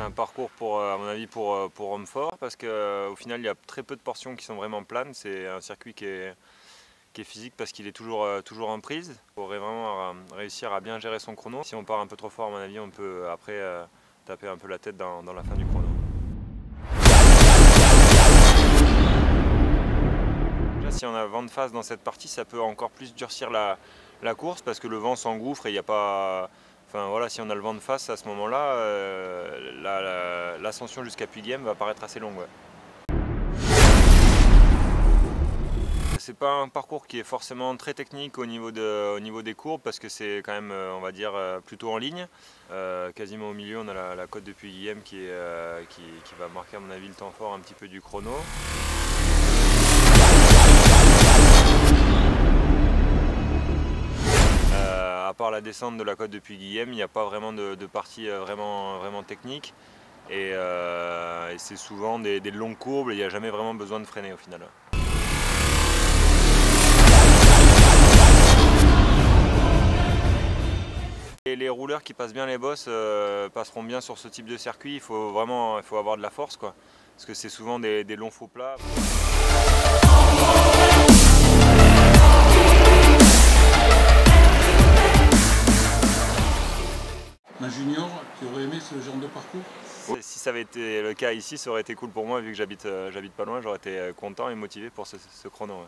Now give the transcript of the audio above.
C'est un parcours à mon avis pour homme fort parce qu'au final il y a très peu de portions qui sont vraiment planes. C'est un circuit qui est physique parce qu'il est toujours en prise. Il faudrait vraiment réussir à bien gérer son chrono. Si on part un peu trop fort, à mon avis, on peut après taper un peu la tête dans la fin du chrono. Déjà, si on a vent de face dans cette partie, ça peut encore plus durcir la course parce que le vent s'engouffre et il n'y a pas... Enfin voilà, si on a le vent de face à ce moment-là, l'ascension jusqu'à Puy-Guillaume va paraître assez longue. Ouais. C'est pas un parcours qui est forcément très technique au niveau des courbes parce que c'est quand même, on va dire, plutôt en ligne. Quasiment au milieu, on a la côte de Puy-Guillaume qui va marquer à mon avis le temps fort un petit peu du chrono. À part la descente de la côte de Puy-Guillaume, il n'y a pas vraiment de partie vraiment technique. Et c'est souvent des longues courbes et il n'y a jamais vraiment besoin de freiner au final. Et les rouleurs qui passent bien les bosses passeront bien sur ce type de circuit. Il faut avoir de la force, quoi. Parce que c'est souvent des longs faux plats. Un junior qui aurait aimé ce genre de parcours? Si ça avait été le cas ici, ça aurait été cool pour moi vu que j'habite pas loin, j'aurais été content et motivé pour ce chrono. Ouais.